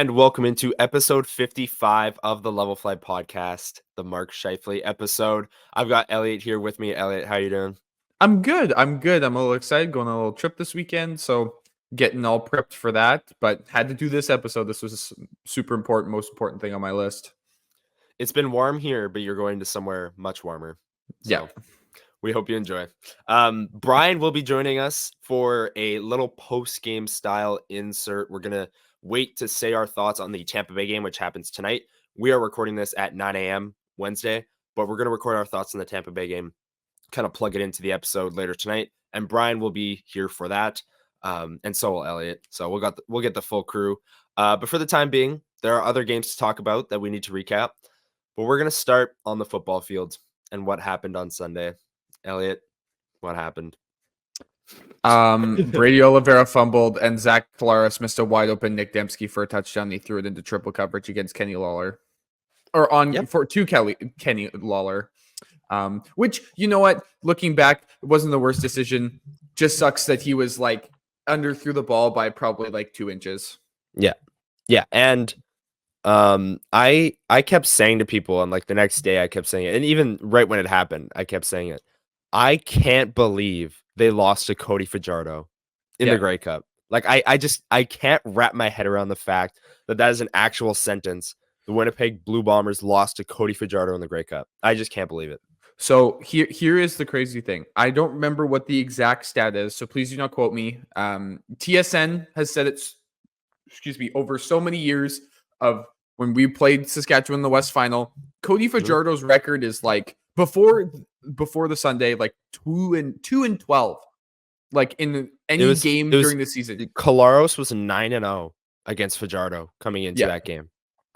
And welcome into episode 55 of the Level Flight podcast, the Mark Scheifele episode. I've got Elliott here with me. Elliott, how you doing? I'm good. I'm a little excited going on a little trip this weekend, so getting all prepped for that. But had to do this episode. This was super important, most important thing on my list. It's been warm here, but you're going to somewhere much warmer. So Yeah. we hope you enjoy. Brian will be joining us for a little post-game style insert. We're going to wait to say our thoughts on the Tampa Bay game, which happens tonight. We are recording this at 9 a.m. Wednesday, but we're going to record our thoughts on the Tampa Bay game, kind of plug it into the episode later tonight. And Brian will be here for that. And so will Elliott. So we'll get the full crew. But for the time being, there are other games to talk about that we need to recap. But we're going to start on the football field and what happened on Sunday. Elliott, what happened? Brady Oliveira fumbled, and Zach Collaros missed a wide open Nick Dembski for a touchdown. He threw it into triple coverage against Kenny Lawler, Kenny Lawler. Which, you know what? Looking back, it wasn't the worst decision. Just sucks that he was like threw the ball by probably like 2 inches. Yeah, and I kept saying to people, and like the next day I kept saying it, and even right when it happened, I kept saying it. I can't believe they lost to Cody Fajardo in the Grey Cup. Like I can't wrap my head around the fact that is an actual sentence. The Winnipeg Blue Bombers lost to Cody Fajardo in the Grey Cup. I just can't believe it. So here is the crazy thing. I don't remember what the exact stat is, so please do not quote me. TSN has said it's, over so many years of when we played Saskatchewan in the West Final, Cody Fajardo's record is like before the Sunday, like 2-12, like in any game during the season. Collaros was 9-0 against Fajardo coming into that game.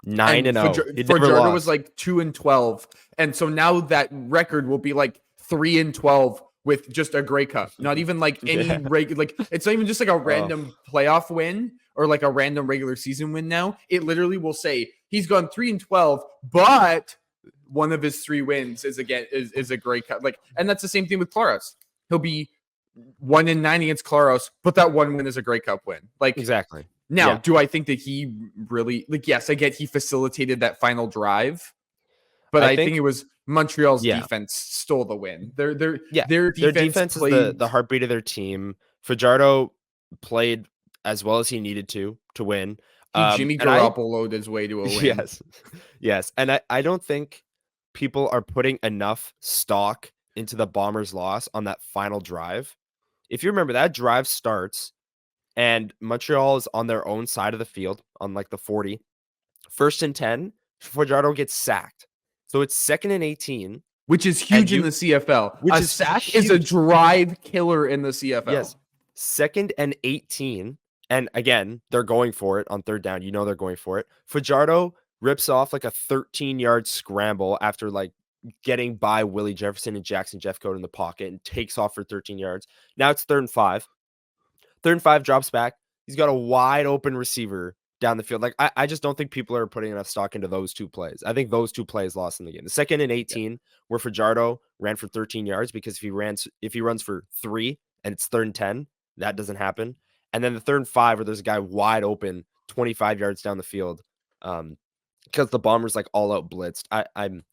9-0. Fajardo was like 2-12, and so now that record will be like 3-12 with just a Grey Cup. Not even like any like it's not even just like a random playoff win or like a random regular season win. Now it literally will say he's gone 3-12, but one of his 3 wins is a Grey Cup. Like, and that's the same thing with Claros. He'll be 1-9 against Claros, but that one win is a Grey Cup win. Like, exactly. Now, do I think that he really, like, yes, I get he facilitated that final drive, but I think it was Montreal's defense stole the win. Their defense is the heartbeat of their team. Fajardo played as well as he needed to win. Jimmy Garoppolo'd his way to a win. Yes. And I don't think people are putting enough stock into the Bombers' loss on that final drive. If you remember, that drive starts and Montreal is on their own side of the field on like the 40. 1st and 10, Fajardo gets sacked. So it's 2nd and 18. Which is huge in the CFL. A sack is a drive killer in the CFL. Yes. 2nd and 18. And again, they're going for it on 3rd down. You know they're going for it. Fajardo rips off like a 13-yard scramble after like getting by Willie Jefferson and Jackson Jeffcoat in the pocket and takes off for 13 yards. Now it's 3rd and 5. 3rd and 5 drops back. He's got a wide open receiver down the field. Like I just don't think people are putting enough stock into those 2 plays. I think those 2 plays lost in the game. The 2nd and 18, where Fajardo ran for 13 yards because if he runs for 3 and it's 3rd and 10, that doesn't happen. And then the 3rd and 5, where there's a guy wide open 25 yards down the field, because the Bombers like all out blitzed. I'm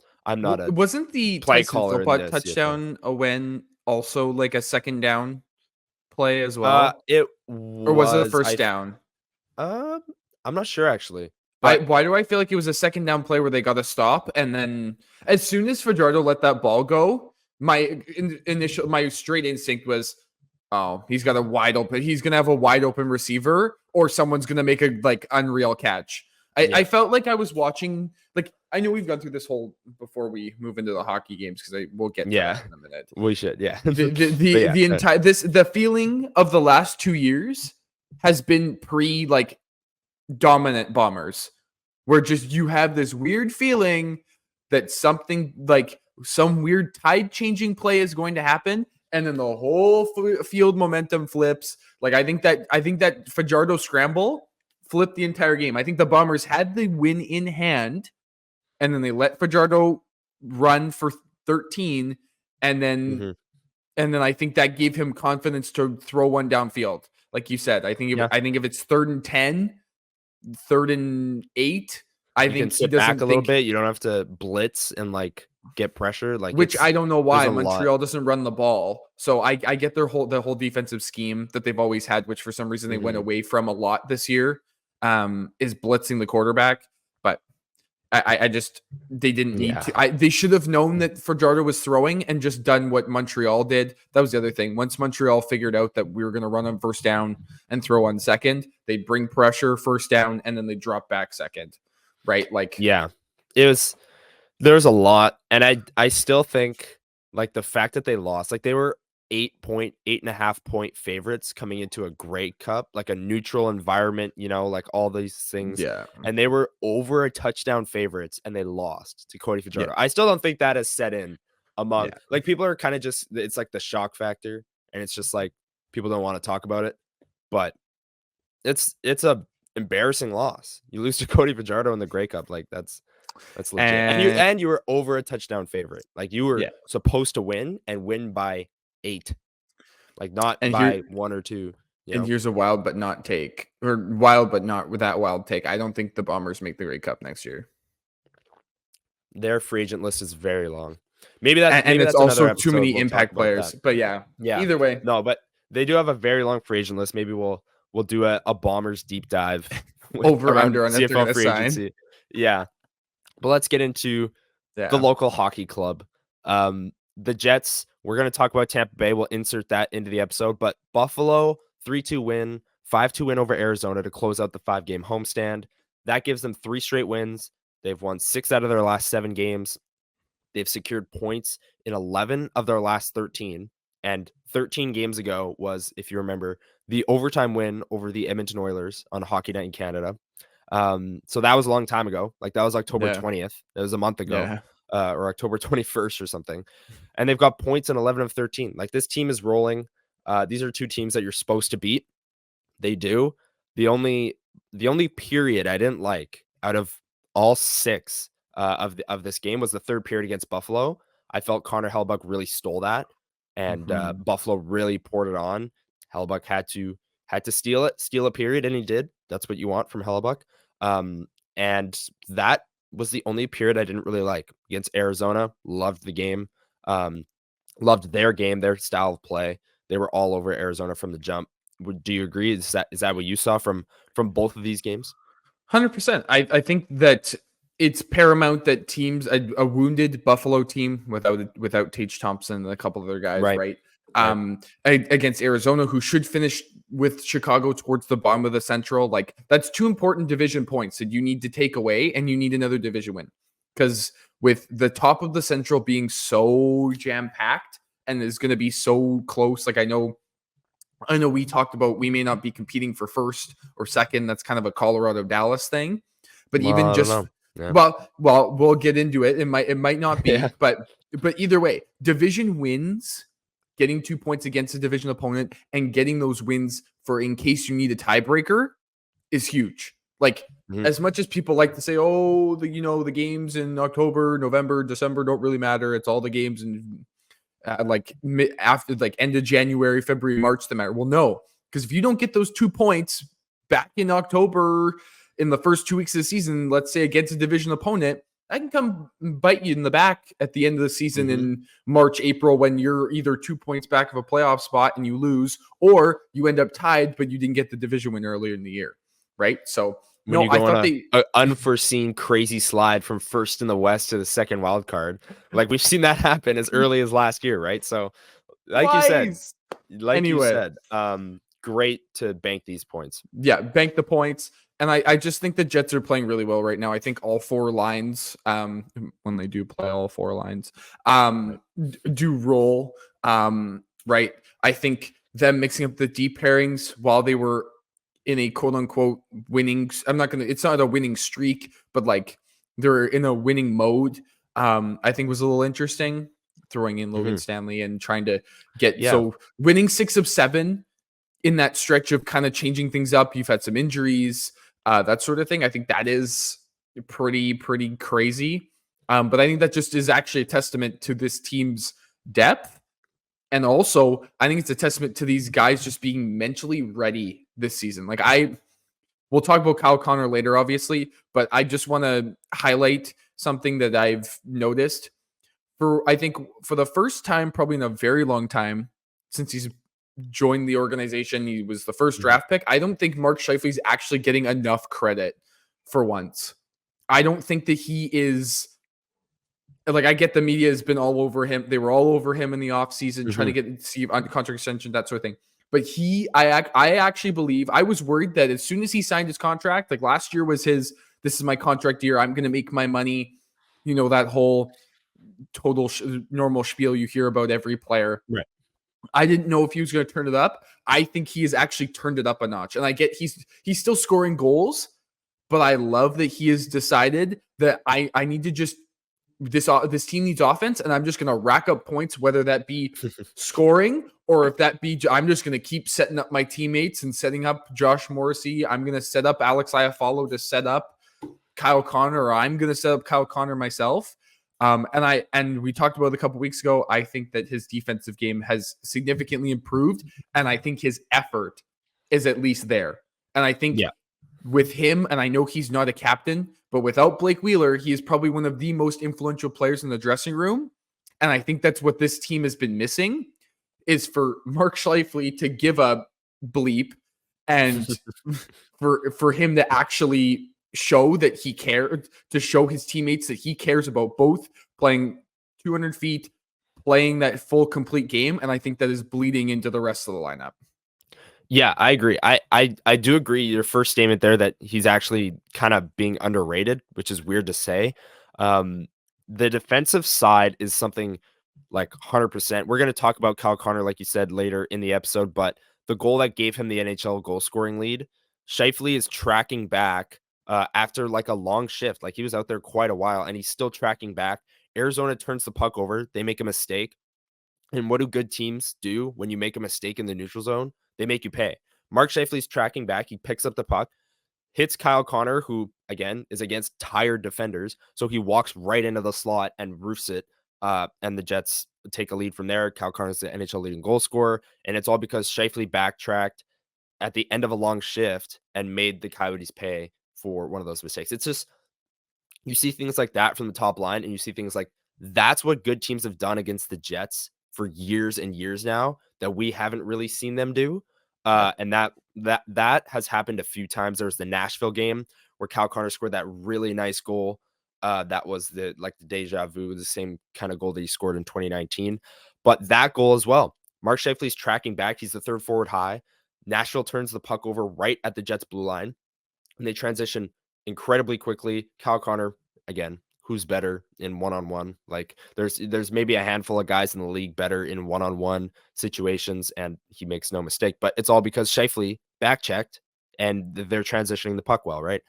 not a wasn't the play caller touchdown a win also like a 2nd down play as well? Or was it the 1st down? I'm not sure actually. Why do I feel like it was a 2nd down play where they got to stop, and then as soon as Fajardo let that ball go, my straight instinct was, oh, he's got a wide open. He's gonna have a wide open receiver, or someone's gonna make a like unreal catch. I felt like I was watching. Like, I know we've gone through this whole before we move into the hockey games because we'll get to that in a minute. We should, The feeling of the last 2 years has been like dominant Bombers, where just you have this weird feeling that something like some weird tide changing play is going to happen, and then the whole field momentum flips. Like I think that Fajardo scramble flipped the entire game. I think the Bombers had the win in hand, and then they let Fajardo run for 13, and then I think that gave him confidence to throw one downfield. Like you said, I think if it's 3rd and 10, 3rd and 8. I You can think he sit back doesn't a little think, bit. You don't have to blitz and like get pressure. Like which I don't know there's why a lot. Montreal doesn't run the ball. So I get the whole defensive scheme that they've always had, which for some reason they went away from a lot this year, is blitzing the quarterback. But I just, they didn't need to. They should have known that Fajardo was throwing and just done what Montreal did. That was the other thing. Once Montreal figured out that we were going to run on first down and throw on second, they'd bring pressure first down and then they drop back second. Right? Like, Yeah, it was. There's a lot, and I still think like the fact that they lost, like they were 8.5 point favorites coming into a Grey Cup, like a neutral environment, like all these things. yeah. And they were over a touchdown favorites and they lost to Cody Fajardo. Yeah. I still don't think that has set in among Yeah. like people are kind of just, it's like the shock factor, and it's just like people don't want to talk about it. But it's a embarrassing loss. You lose to Cody Fajardo in the Grey Cup, like that's legit. And you were over a touchdown favorite. Like you were supposed to win and win by 8. Like not by 1 or 2. And here's a wild but not take, or wild but not with that wild take. I don't think the Bombers make the Grey Cup next year. Their free agent list is very long. Maybe that's and it's also too many we'll impact players. But yeah. Either way. No, but they do have a very long free agent list. Maybe we'll do a Bombers deep dive over under on CFL free agency. Yeah. But let's get into the local hockey club. The Jets, we're going to talk about Tampa Bay. We'll insert that into the episode. But Buffalo, 3-2 win, 5-2 win over Arizona to close out the 5-game homestand. That gives them 3 straight wins. They've won 6 out of their last 7 games. They've secured points in 11 of their last 13. And 13 games ago was, if you remember, the overtime win over the Edmonton Oilers on Hockey Night in Canada. So that was a long time ago. Like that was October 20th. It was a month ago, or October 21st or something. And they've got points in 11 of 13. Like this team is rolling. These are 2 teams that you're supposed to beat. They do. The only period I didn't like out of all 6 of this game was the 3rd period against Buffalo. I felt Connor Hellebuyck really stole that, and Buffalo really poured it on. Hellebuyck had to steal a period, and he did. That's what you want from Hellebuyck. And that was the only period I didn't really like. Against Arizona, loved the game. Loved their game, their style of play. They were all over Arizona from the jump. Do you agree? Is that what you saw from both of these games? 100%. I think that it's paramount that teams, a wounded Buffalo team without Tage Thompson and a couple of other guys, right? Against Arizona, who should finish with Chicago towards the bottom of the Central, like that's 2 important division points that you need to take away, and you need another division win, because with the top of the Central being so jam packed and is going to be so close, like I know we talked about we may not be competing for first or second. That's kind of a Colorado Dallas thing, but even just well, we'll get into it. It might not be, but either way, division wins. Getting 2 points against a division opponent and getting those wins for in case you need a tiebreaker is huge. Like as much as people like to say, oh, the games in October, November, December don't really matter. It's all the games in after end of January, February, March that matter. Well, no, because if you don't get those 2 points back in October in the first 2 weeks of the season, let's say against a division opponent, I can come bite you in the back at the end of the season in March, April, when you're either 2 points back of a playoff spot and you lose, or you end up tied, but you didn't get the division win earlier in the year, right? So when you go on an unforeseen crazy slide from first in the West to the second wild card, like we've seen that happen as early as last year, right? So, like you said, great to bank these points. Yeah, bank the points. And I just think the Jets are playing really well right now. I think all 4 lines, when they do play all 4 lines, do roll, right? I think them mixing up the deep pairings while they were in a quote unquote winning, it's not a winning streak, but like they're in a winning mode, I think was a little interesting. Throwing in Logan Stanley and trying to get, so winning 6 of 7 in that stretch of kind of changing things up. You've had some injuries. That sort of thing. I think that is pretty crazy. But I think that just is actually a testament to this team's depth. And also, I think it's a testament to these guys just being mentally ready this season. Like we'll talk about Kyle Connor later, obviously, but I just want to highlight something that I've noticed. I think for the first time, probably in a very long time, since he's joined the organization, he was the first draft pick. I don't think Mark Scheifele's actually getting enough credit for once. I don't think that he is, like, I get the media has been all over him. They were all over him in the offseason, trying to see on contract extension, that sort of thing. But I actually believe, I was worried that as soon as he signed his contract, like last year was his, this is my contract year, I'm going to make my money, that whole total normal spiel you hear about every player. Right. I didn't know if he was going to turn it up. I think he has actually turned it up a notch. And I get he's still scoring goals, but I love that he has decided that I need to just, this team needs offense, and I'm just going to rack up points, whether that be scoring or if that be, I'm just going to keep setting up my teammates and setting up Josh Morrissey. I'm going to set up Alex Iafallo to set up Kyle Connor, or I'm going to set up Kyle Connor myself. And we talked about it a couple weeks ago. I think that his defensive game has significantly improved, and I think his effort is at least there. And I think with him, and I know he's not a captain, but without Blake Wheeler, he is probably one of the most influential players in the dressing room. And I think that's what this team has been missing, is for Mark Scheifele to give a bleep and for him to actually show that he cared, to show his teammates that he cares about both playing 200 feet, playing that full complete game. And I think that is bleeding into the rest of the lineup. Yeah, I agree. I do agree. Your first statement there that he's actually kind of being underrated, which is weird to say. The defensive side is something like 100%. We're going to talk about Kyle Connor, like you said, later in the episode, but the goal that gave him the NHL goal scoring lead, Scheifele is tracking back after like a long shift. Like he was out there quite a while and he's still tracking back. Arizona turns the puck over. They make a mistake. And what do good teams do when you make a mistake in the neutral zone? They make you pay. Mark Scheifele's tracking back. He picks up the puck, hits Kyle Connor, who, again, is against tired defenders. So he walks right into the slot and roofs it. And the Jets take a lead from there. Kyle Connor's the NHL leading goal scorer. And it's all because Scheifele backtracked at the end of a long shift and made the Coyotes pay for one of those mistakes. It's just, you see things like that from the top line, and you see things like that's what good teams have done against the Jets for years and years now that we haven't really seen them do. And that has happened a few times. There was the Nashville game where Kyle Connor scored that really nice goal. That was the deja vu, the same kind of goal that he scored in 2019. But that goal as well, Mark Scheifele's tracking back. He's the third forward high. Nashville turns the puck over right at the Jets blue line, and they transition incredibly quickly. Kyle Connor, again, who's better in one-on-one? Like there's maybe a handful of guys in the league better in one-on-one situations, and he makes no mistake. But it's all because Scheifele back-checked, and they're transitioning the puck well, right?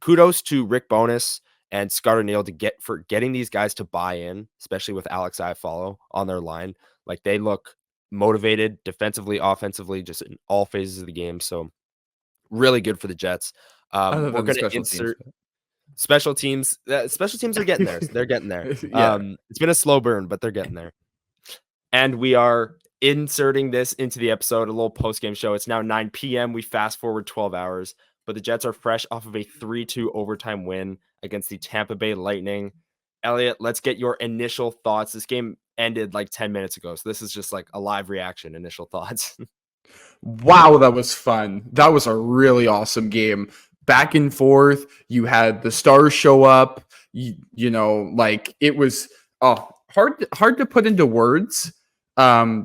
Kudos to Rick Bowness and Scott O'Neill for getting these guys to buy in, especially with Alex Iafallo on their line. Like they look motivated defensively, offensively, just in all phases of the game. So really good for the Jets. We're going to insert special teams. Special teams are getting there. They're getting there. It's been a slow burn, but they're getting there. And we are inserting this into the episode, a little post-game show. It's now 9 p.m. We fast forward 12 hours, but the Jets are fresh off of a 3-2 overtime win against the Tampa Bay Lightning. Elliott, let's get your initial thoughts. This game ended like 10 minutes ago, so this is just like a live reaction, initial thoughts. Wow, that was fun. That was a really awesome game. Back and forth. You had the stars show up. Like it was hard to put into words.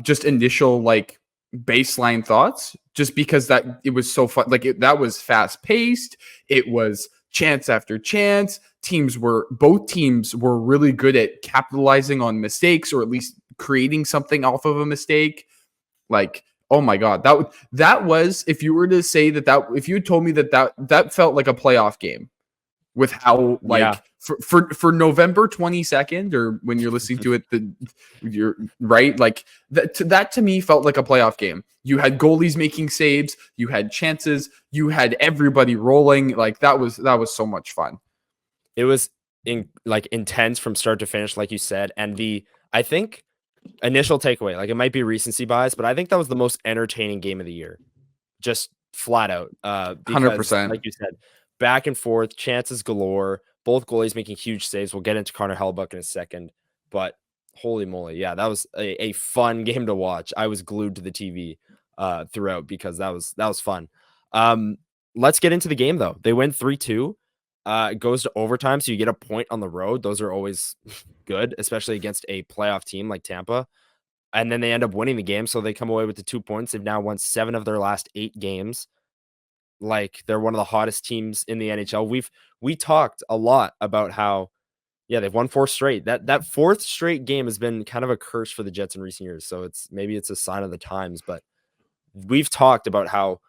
Just initial like baseline thoughts. Just because that it was so fun. Like that was fast paced. It was chance after chance. Both teams were really good at capitalizing on mistakes, or at least creating something off of a mistake. Like, oh my God, that was, if you were to say if you had told me that felt like a playoff game with how for November 22nd, or when you're listening to it, you're right. Like that to me felt like a playoff game. You had goalies making saves, you had chances, you had everybody rolling. Like that was so much fun. It was intense from start to finish, like you said. And I think initial takeaway, like it might be recency bias, but I think that was the most entertaining game of the year. Just flat out. Because 100%. like you said, back and forth, chances galore. Both goalies making huge saves. We'll get into Connor Hellebuck in a second, but holy moly, yeah, that was a fun game to watch. I was glued to the TV throughout because that was fun. Let's get into the game though. They win 3-2. It goes to overtime, so you get a point on the road. Those are always good, especially against a playoff team like Tampa. And then they end up winning the game, so they come away with the 2 points. They've now won 7 of their last 8 games. Like, they're one of the hottest teams in the NHL. We talked a lot about how, yeah, they've won 4 straight. That fourth straight game has been kind of a curse for the Jets in recent years. So maybe it's a sign of the times, but we've talked about how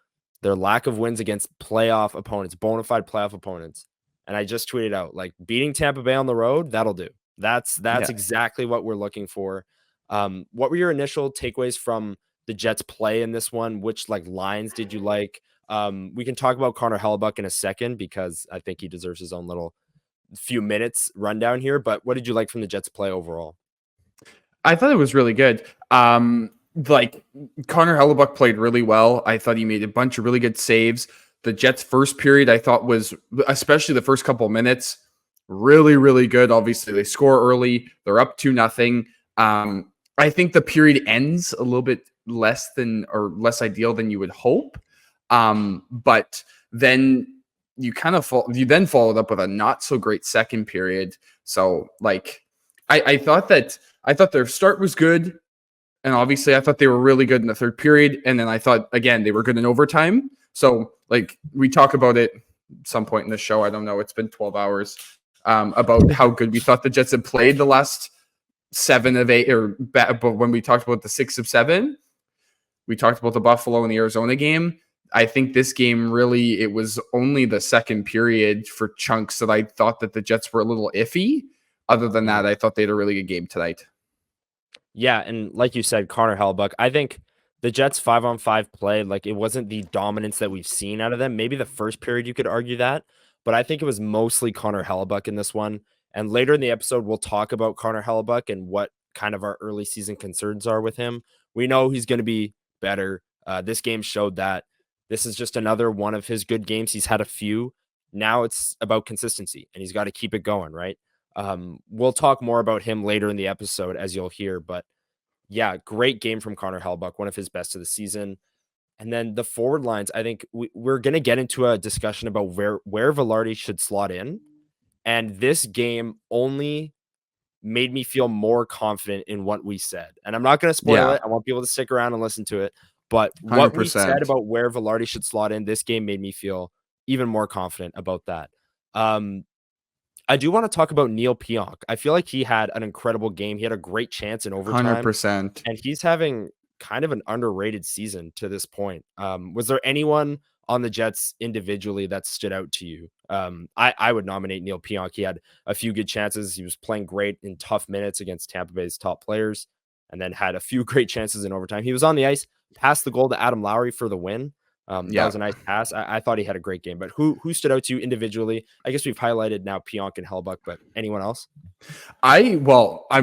their lack of wins against playoff opponents, bona fide playoff opponents. And I just tweeted out, like, beating Tampa Bay on the road, that'll do. That's exactly what we're looking for. What were your initial takeaways from the Jets play in this one? Which like lines did you like? We can talk about Connor Hellebuck in a second because I think he deserves his own little few minutes rundown here. But what did you like from the Jets play overall? I thought it was really good. Like Connor Hellebuck played really well. I thought he made a bunch of really good saves. The Jets' first period, I thought was, especially the first couple of minutes, really, really good. Obviously, they score early. They're up 2-0. I think the period ends a little bit less less ideal than you would hope. But then you followed up with a not so great second period. So like, I thought their start was good. And obviously I thought they were really good in the third period. And then I thought, again, they were good in overtime. So like we talk about it some point in the show. I don't know. It's been 12 hours about how good we thought the Jets had played the last 7 of 8, but when we talked about the 6 of 7, we talked about the Buffalo and the Arizona game. I think this game really, it was only the second period for chunks that I thought that the Jets were a little iffy. Other than that, I thought they had a really good game tonight. Yeah, and like you said, Connor Hellebuck, I think the Jets 5-on-5 play, like it wasn't the dominance that we've seen out of them. Maybe the first period you could argue that, but I think it was mostly Connor Hellebuck in this one. And later in the episode, we'll talk about Connor Hellebuck and what kind of our early season concerns are with him. We know he's going to be better. This game showed that. This is just another one of his good games. He's had a few. Now it's about consistency, and he's got to keep it going, right? We'll talk more about him later in the episode, as you'll hear. But yeah, great game from Connor Hellebuck, one of his best of the season. And then the forward lines, I think we're going to get into a discussion about where Vilardi should slot in. And this game only made me feel more confident in what we said. And I'm not going to spoil it. I want people to stick around and listen to it. But what 100%. we said about where Vilardi should slot in, this game made me feel even more confident about that. I do want to talk about Neil Pionk. I feel like he had an incredible game. He had a great chance in overtime. 100%. And he's having kind of an underrated season to this point. Was there anyone on the Jets individually that stood out to you? I would nominate Neil Pionk. He had a few good chances. He was playing great in tough minutes against Tampa Bay's top players, and then had a few great chances in overtime. He was on the ice, passed the goal to Adam Lowry for the win. That was a nice pass. I thought he had a great game, but who stood out to you individually? I guess we've highlighted now Pionk and Hellebuck, but anyone else? I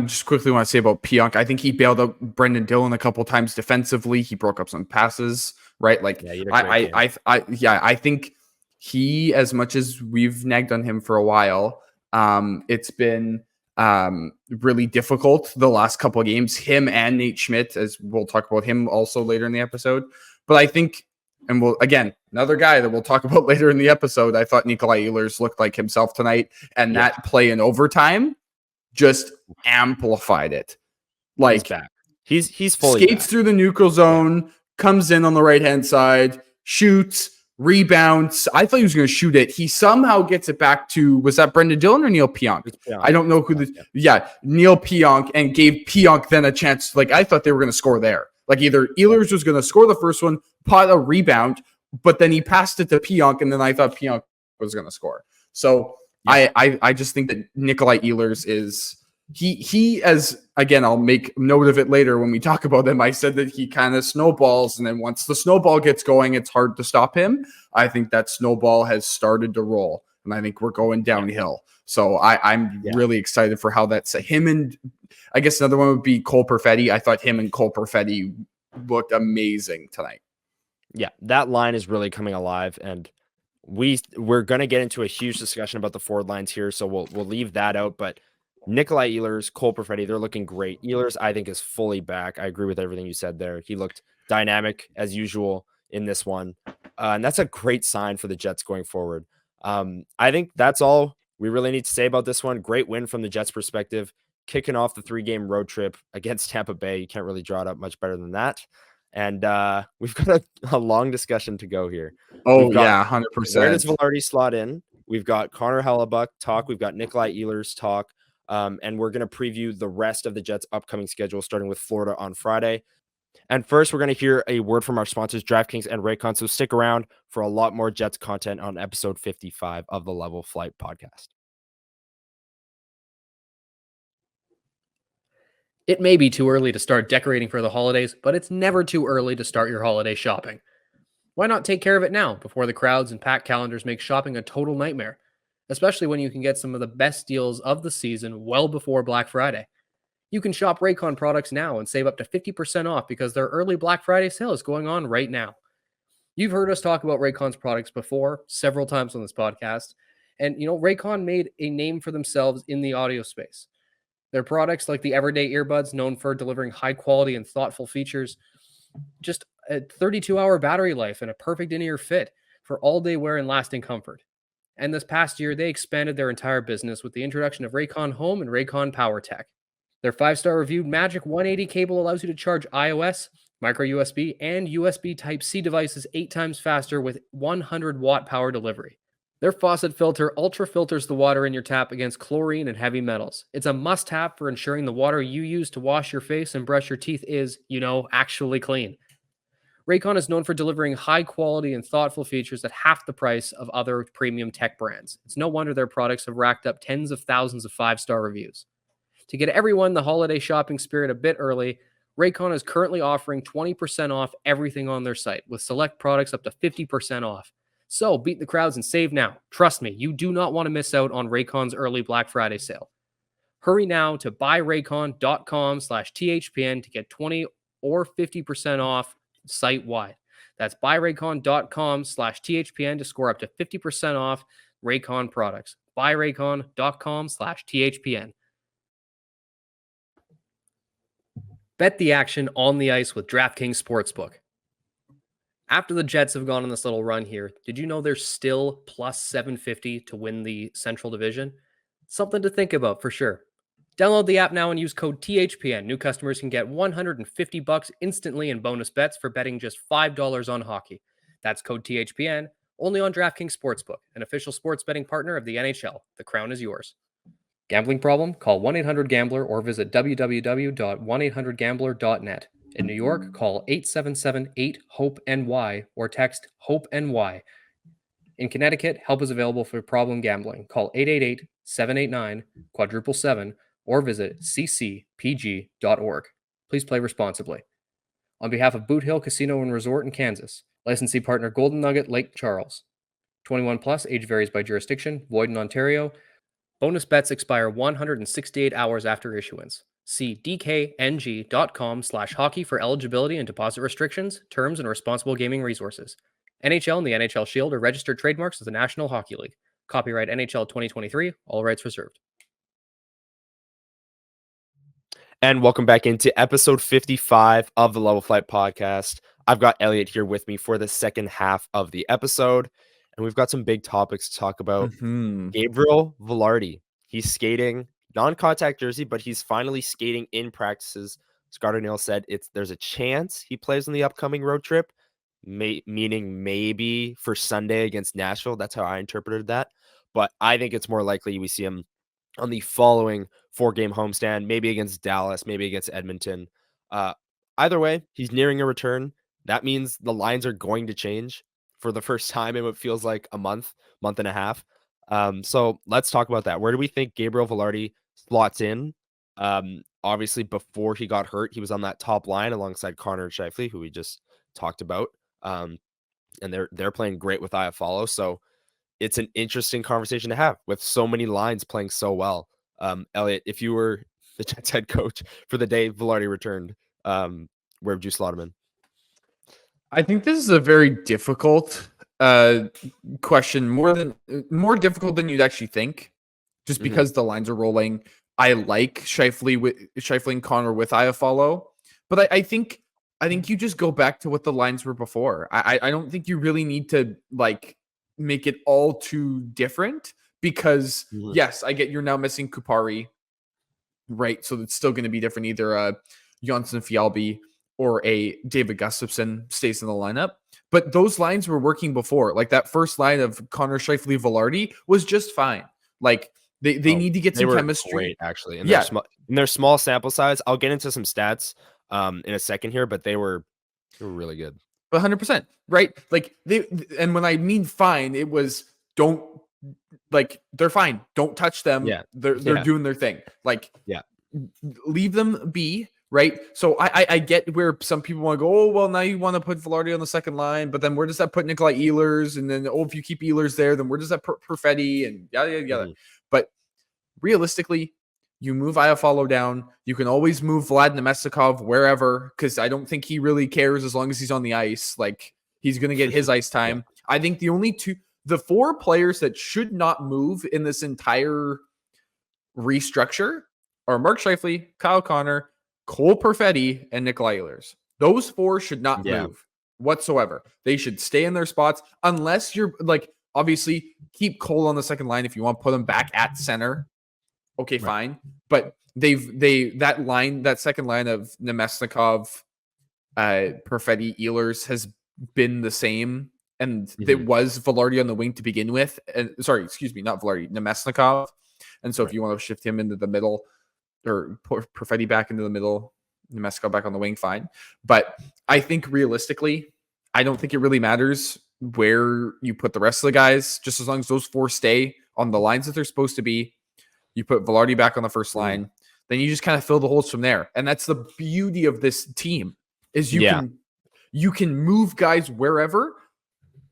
just quickly want to say about Pionk. I think he bailed out Brendan Dillon a couple times defensively. He broke up some passes, right? Like I think he, as much as we've nagged on him for a while, it's been really difficult the last couple of games. Him and Nate Schmidt, as we'll talk about him also later in the episode. But I think, and another guy that we'll talk about later in the episode, I thought Nikolai Ehlers looked like himself tonight, and that play in overtime just amplified it. Like, he's back. He's fully skates through the neutral zone, comes in on the right-hand side, shoots, rebounds. I thought he was going to shoot it. He somehow gets it back to, was that Brendan Dillon or Neil Pionk? I don't know who Neil Pionk, and gave Pionk then a chance. Like, I thought they were going to score there. Like, either Ehlers was going to score the first one, pot a rebound, but then he passed it to Pionk, and then I thought Pionk was going to score. So I just think that Nikolai Ehlers is he as, again, I'll make note of it later when we talk about him. I said that he kind of snowballs, and then once the snowball gets going, it's hard to stop him. I think that snowball has started to roll, and I think we're going downhill. So I'm really excited for how that's him. And I guess another one would be Cole Perfetti. I thought him and Cole Perfetti looked amazing tonight. Yeah, that line is really coming alive, and we're gonna get into a huge discussion about the forward lines here, so we'll leave that out. But Nikolai Ehlers, Cole Perfetti, they're looking great. Ehlers, I think, is fully back. I agree with everything you said there. He looked dynamic as usual in this one, and that's a great sign for the Jets going forward. I think that's all we really need to say about this one. Great win from the Jets' perspective, kicking off the 3-game road trip against Tampa Bay. You can't really draw it up much better than that. And we've got a long discussion to go here. We've Oh got yeah, where does 100%. Vilardi slot in? We've got Connor Hellebuck talk. We've got Nikolai Ehlers talk. And we're going to preview the rest of the Jets' upcoming schedule, starting with Florida on Friday. And first, we're going to hear a word from our sponsors, DraftKings and Raycon. So stick around for a lot more Jets content on episode 55 of the Level Flight podcast. It may be too early to start decorating for the holidays, but it's never too early to start your holiday shopping. Why not take care of it now before the crowds and packed calendars make shopping a total nightmare? Especially when you can get some of the best deals of the season well before Black Friday. You can shop Raycon products now and save up to 50% off because their early Black Friday sale is going on right now. You've heard us talk about Raycon's products before, several times on this podcast. And, Raycon made a name for themselves in the audio space. Their products, like the Everyday Earbuds, known for delivering high quality and thoughtful features, just a 32-hour battery life and a perfect in-ear fit for all-day wear and lasting comfort. And this past year, they expanded their entire business with the introduction of Raycon Home and Raycon Power Tech. Their 5-star reviewed Magic 180 cable allows you to charge iOS, micro USB, and USB Type-C devices 8 times faster with 100-watt power delivery. Their faucet filter ultra filters the water in your tap against chlorine and heavy metals. It's a must-have for ensuring the water you use to wash your face and brush your teeth is, actually clean. Raycon is known for delivering high quality and thoughtful features at half the price of other premium tech brands. It's no wonder their products have racked up tens of thousands of 5-star reviews. To get everyone the holiday shopping spirit a bit early, Raycon is currently offering 20% off everything on their site, with select products up to 50% off. So beat the crowds and save now. Trust me, you do not want to miss out on Raycon's early Black Friday sale. Hurry now to buyraycon.com/THPN to get 20 or 50% off site-wide. That's buyraycon.com/THPN to score up to 50% off Raycon products. Buyraycon.com/THPN. Bet the action on the ice with DraftKings Sportsbook. After the Jets have gone on this little run here, did you know they're still plus 750 to win the Central Division? Something to think about for sure. Download the app now and use code THPN. New customers can get $150 instantly in bonus bets for betting just $5 on hockey. That's code THPN, only on DraftKings Sportsbook, an official sports betting partner of the NHL. The crown is yours. Gambling problem? Call 1-800-GAMBLER or visit www.1800gambler.net. In New York, call 877-8-HOPE-NY or text HOPE-NY. In Connecticut, help is available for problem gambling. Call 888-789-777 or visit ccpg.org. Please play responsibly. On behalf of Boot Hill Casino and Resort in Kansas, licensee partner Golden Nugget Lake Charles. 21 plus, age varies by jurisdiction, void in Ontario. Bonus bets expire 168 hours after issuance. See dkng.com/hockey for eligibility and deposit restrictions, terms, and responsible gaming resources. NHL and the NHL Shield are registered trademarks of the National Hockey League. Copyright NHL 2023, all rights reserved. And welcome back into episode 55 of the Level Flight podcast. I've got Elliott here with me for the second half of the episode, and we've got some big topics to talk about. Gabriel Vilardi, he's skating non-contact jersey, but he's finally skating in practices. Scott O'Neill said there's a chance he plays on the upcoming road trip, meaning maybe for Sunday against Nashville. That's how I interpreted that. But I think it's more likely we see him on the following 4-game homestand, maybe against Dallas, maybe against Edmonton. Either way, he's nearing a return. That means the lines are going to change for the first time in what feels like a month and a half. So let's talk about that. Where do we think Gabriel Vilardi slots in? Obviously, before he got hurt, he was on that top line alongside Connor Scheifele, who we just talked about. And they're playing great with Iafallo. So it's an interesting conversation to have with so many lines playing so well. Elliott, if you were the Jets head coach for the day Vilardi returned, where would you slot him in? I think this is a very difficult question, more difficult than you'd actually think, just because the lines are rolling. I like Scheifele and Connor with Iafallo, but I think you just go back to what the lines were before. I don't think you really need to like make it all too different because yes, I get you're now missing Kupari, right? So it's still going to be different. Either Jonsson Fjallby or a David Gustafsson stays in the lineup. But those lines were working before. Like that first line of Connor Scheifele Vilardi was just fine. Like they need to get some chemistry. Great, actually. In their small sample size. I'll get into some stats in a second here, but they were really good. 100%, right? Like and when I mean fine, it was they're fine. Don't touch them. Yeah. They're doing their thing. Like leave them be. Right. So I get where some people want to go, oh, well, now you want to put Vilardi on the second line, but then where does that put Nikolai Ehlers? And then, if you keep Ehlers there, then where does that put Perfetti and yada. But realistically, you move Iafallo down. You can always move Vlad Nemestikov wherever, because I don't think he really cares as long as he's on the ice. Like he's going to get his ice time. I think the 4 players that should not move in this entire restructure are Mark Scheifele, Kyle Connor, Cole Perfetti, and Nikolai Ehlers. Those 4 should not move whatsoever. They should stay in their spots unless you're like, obviously keep Cole on the second line if you want to put him back at center. Okay, fine. But that second line of Nemesnikov, Perfetti, Ehlers has been the same. And it was Vilardi on the wing to begin with. And sorry, excuse me, not Vilardi, Nemesnikov. And so if you want to shift him into the middle, or Perfetti back into the middle, Nemestikov back on the wing, fine. But I think realistically, I don't think it really matters where you put the rest of the guys, just as long as those 4 stay on the lines that they're supposed to be. You put Vilardi back on the first line, then you just kind of fill the holes from there. And that's the beauty of this team is you can move guys wherever,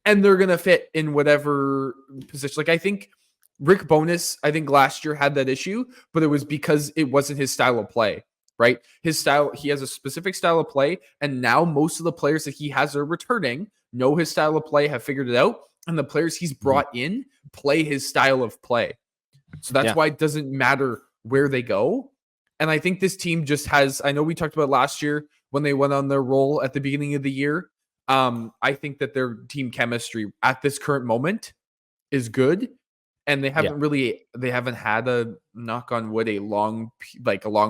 and they're gonna fit in whatever position. Like I think Rick Bowness, I think last year had that issue, but it was because it wasn't his style of play, right? His style, he has a specific style of play, and now most of the players that he has are returning, know his style of play, have figured it out, and the players he's brought in play his style of play. So that's why it doesn't matter where they go. And I think this team just has, I know we talked about last year when they went on their roll at the beginning of the year. I think that their team chemistry at this current moment is good. And they haven't had a, knock on wood, a long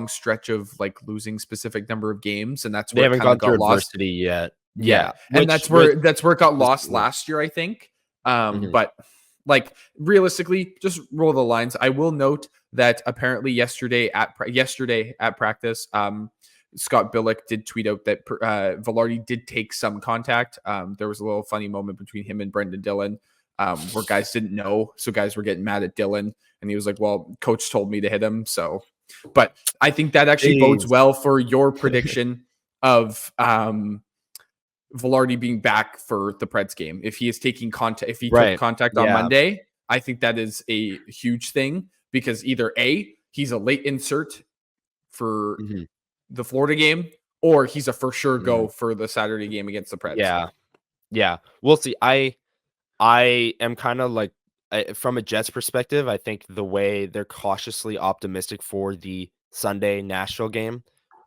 stretch of like losing specific number of games. And that's where they haven't gone through adversity yet. Yeah. And that's where it got lost last year, I think. But like realistically, just roll the lines. I will note that apparently yesterday at practice, Scott Billick did tweet out that Vilardi did take some contact. There was a little funny moment between him and Brendan Dillon. Where guys didn't know, so guys were getting mad at Dylan, and he was like, well, coach told me to hit him. So, but I think that actually bodes well for your prediction of Vilardi being back for the Preds game. If he is taking contact, if he took contact on Monday, I think that is a huge thing, because either A, he's a late insert for the Florida game, or he's a for sure go for the Saturday game against the Preds. Yeah. We'll see. I am kind of like, from a Jets perspective, I think the way they're cautiously optimistic for the Sunday Nashville game,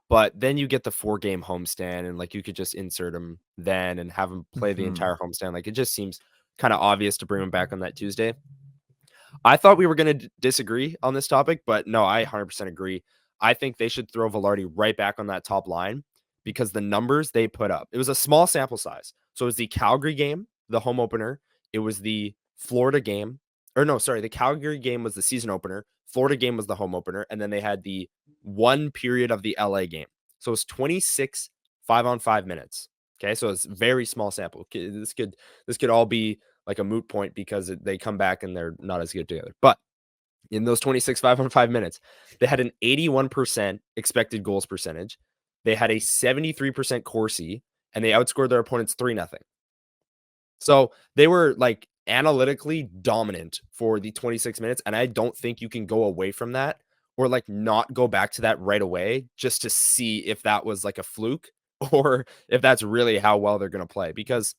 but then you get the 4-game homestand, and like you could just insert him then and have him play the entire homestand. Like it just seems kind of obvious to bring him back on that Tuesday. I thought we were going to disagree on this topic, but no, I 100% agree. I think they should throw Vilardi right back on that top line, because the numbers they put up, it was a small sample size. So it was the Calgary game, the home opener. It was the Florida game, or no, sorry, the Calgary game was the season opener. Florida game was the home opener. And then they had the one period of the LA game. So it was 26 5-on-5 minutes. Okay. So it's very small sample. This could all be like a moot point because they come back and they're not as good together. But in those 26 5-on-5 minutes, they had an 81% expected goals percentage. They had a 73% Corsi, and they outscored their opponents 3-0. So they were like analytically dominant for the 26 minutes. And I don't think you can go away from that, or like not go back to that right away just to see if that was like a fluke. or if that's really how well they're going to play. Because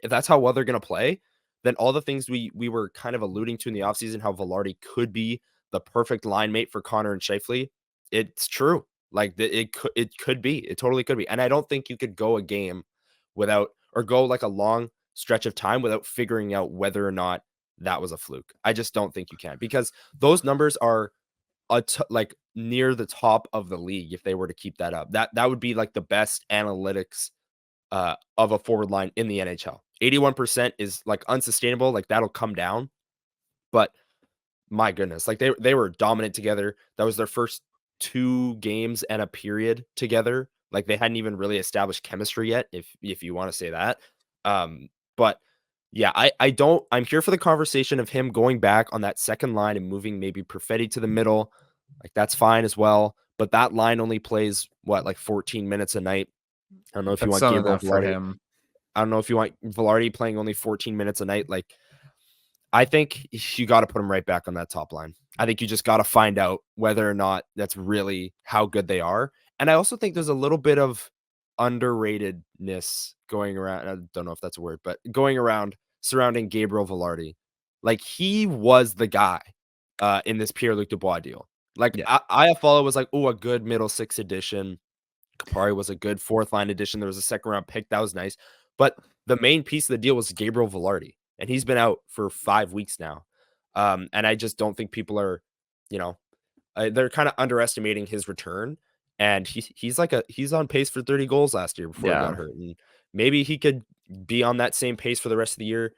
if that's how well they're going to play, then all the things we were kind of alluding to in the offseason, how Vilardi could be the perfect line mate for Connor and Scheifele, it's true. Like it could be. It totally could be. And I don't think you could go a game without, or go like a long stretch of time without figuring out whether or not that was a fluke. I just don't think you can, because those numbers are like near the top of the league. If they were to keep that up, that would be like the best analytics of a forward line in the NHL. 81% is like unsustainable. Like that'll come down, but my goodness, like they were dominant together. That was their first 2 games and a period together. Like they hadn't even really established chemistry yet, if you want to say that. But yeah, I'm here for the conversation of him going back on that second line and moving maybe Perfetti to the middle. Like that's fine as well. But that line only plays like 14 minutes a night. I don't know if you That's want not Gabriel enough for Vilardi. him. I don't know if you want Vilardi playing only 14 minutes a night. Like, I think you got to put him right back on that top line. I think you just got to find out whether or not that's really how good they are. And I also think there's a little bit of underratedness going around. I don't know if that's a word, but going around surrounding Gabriel Vilardi. Like he was the guy in this Pierre-Luc Dubois deal. Like Yeah. Iafallo was like, oh, a good middle 6 edition. Kapari was a good 4th line addition. There was a 2nd round pick. That was nice. But the main piece of the deal was Gabriel Vilardi, and he's been out for 5 weeks now. And I just don't think people are, they're kind of underestimating his return. And he's on pace for 30 goals last year before he got hurt. And maybe he could be on that same pace for the rest of the year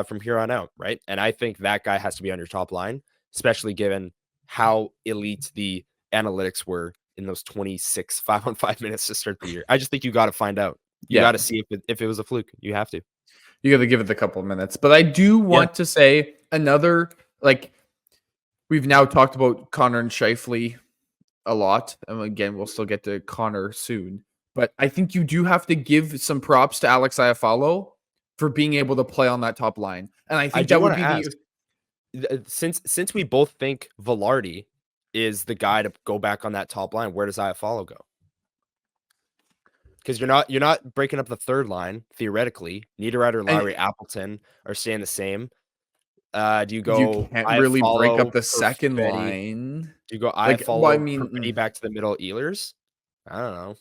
from here on out, right? And I think that guy has to be on your top line, especially given how elite the analytics were in those 26 5-on-5 minutes to start the year. I just think you got to find out. You got to see if it was a fluke. You have to. You got to give it a couple of minutes. But I do want to say another, like, we've now talked about Connor and Scheifele a lot. And again, we'll still get to Connor soon. But I think you do have to give some props to Alex Iafallo for being able to play on that top line. And I think that would be since we both think Vilardi is the guy to go back on that top line, where does Iafallo go? Because you're not breaking up the third line theoretically. Niederreiter, Lowry, Appleton are staying the same. Do you go? You can't really break up the Perfetti, second line. Do you go Perfetti back to the middle, Ehlers? I don't know.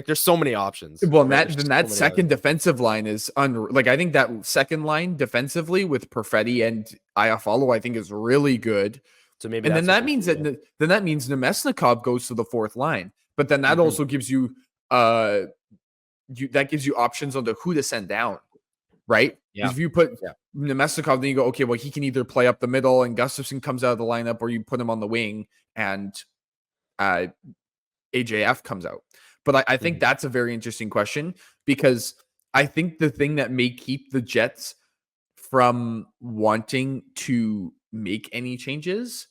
There's so many options. Well, right? that second defensive line is I think that second line defensively with Perfetti and Iafallo, I think is really good. So maybe, and then that means Nemesnikov goes to the 4th line, but then that also gives you that gives you options on who to send down, right? Yeah. If you put Nemesnikov, then you go, okay, well, he can either play up the middle and Gustafsson comes out of the lineup, or you put him on the wing and AJF comes out. But I think that's a very interesting question, because I think the thing that may keep the Jets from wanting to make any changes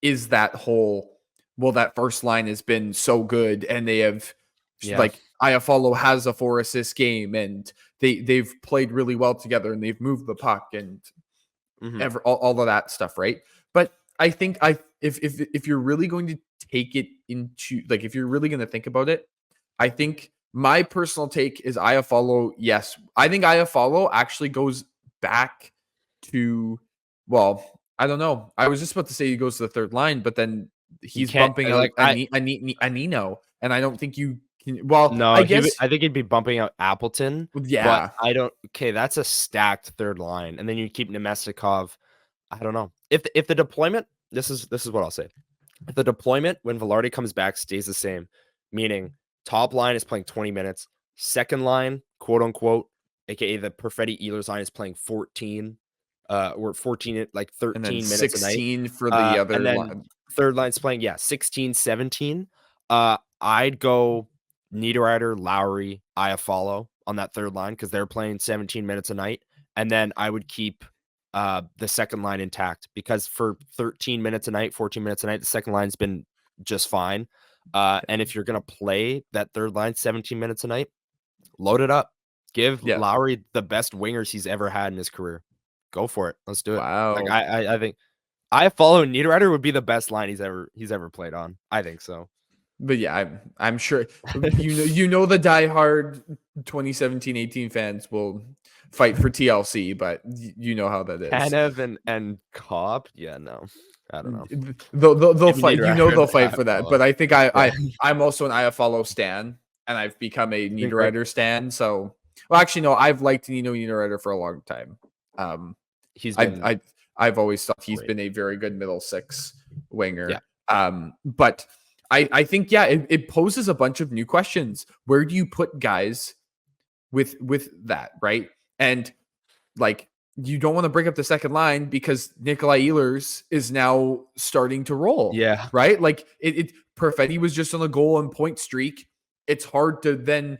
is that that first line has been so good, and they have like Iafallo has a 4-assist game, and they've played really well together, and they've moved the puck and all of that stuff, right? But I think if you're really going to take it into, like, if you're really going to think about it, I think my personal take is Iafallo. Yes, I think Iafallo actually goes back to, well, I don't know. I was just about to say he goes to the third line, but then he's bumping out Anino, and I don't think you can. Well, no, I think he'd be bumping out Appleton. Yeah, but I don't. Okay, that's a stacked third line, and then you keep Nemesnikov. I don't know if the deployment. This is what I'll say. If the deployment when Vilardi comes back stays the same, meaning top line is playing 20 minutes, second line, quote unquote, aka the Perfetti Ehlers line, is playing 14. Or 14 like 13 and then minutes 16 a night. For the other and then line. Third line's playing 16, 17. I'd go Niederreiter, Lowry, Iafallo on that third line, because they're playing 17 minutes a night. And then I would keep the second line intact, because for 13 minutes a night, 14 minutes a night, the second line's been just fine. And if you're gonna play that third line 17 minutes a night, load it up. Give Lowry the best wingers he's ever had in his career. Go for it. Let's do it. Wow. Like I think Iafallo and Niederreiter would be the best line he's ever played on. I think so. But yeah, I'm sure you know the diehard 2017-18 fans will fight for TLC, but you know how that is. Tanev and Cobb. Yeah, no, I don't know. They'll Give me fight. You know Niederreiter they'll and fight for that. Iafallo. But I think Yeah. I'm also an Iafallo stan, and I've become a Been great. Niederreiter stan. So, well, actually, no, I've liked Nino Niederreiter for a long time. He's been I've always thought he's great. been a very good middle six winger. Yeah. But I think it poses a bunch of new questions. Where do you put guys with that, right? And like, you don't want to break up the second line because Nikolai Ehlers is now starting to roll. Yeah. Right? Like Perfetti was just on a goal and point streak. It's hard to then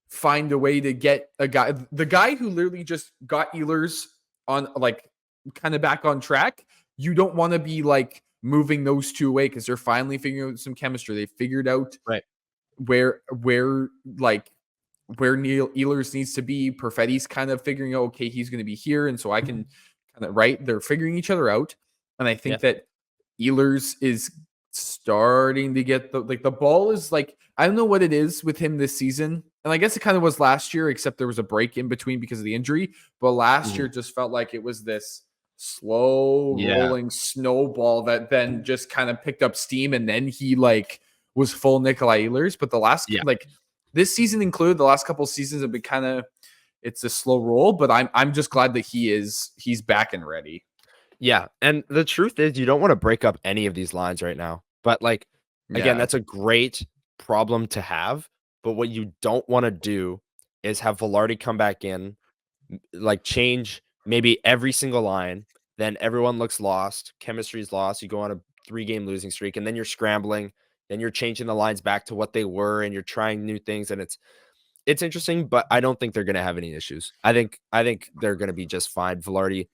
find a way to get the guy who literally just got Ehlers on like kind of back on track. You don't want to be like moving those two away because they're finally figuring out some chemistry. They figured out where Neil Ehlers needs to be. Perfetti's kind of figuring out, okay, he's going to be here. And so I can kind of, right. They're figuring each other out. And I think that Ehlers is starting to get the ball is like, I don't know what it is with him this season. And I guess it kind of was last year, except there was a break in between because of the injury. But last year just felt like it was this slow rolling snowball that then just kind of picked up steam. And then he like was full Nikolai Ehlers. But the last this season included, the last couple of seasons have been kind of, it's a slow roll, but I'm just glad that he's back and ready. Yeah. And the truth is you don't want to break up any of these lines right now. But like, again, that's a great problem to have. But what you don't want to do is have Vilardi come back in, like change maybe every single line. Then everyone looks lost. Chemistry is lost. You go on a 3-game losing streak and then you're scrambling. Then you're changing the lines back to what they were and you're trying new things. And it's interesting, but I don't think they're going to have any issues. I think they're going to be just fine. Vilardi,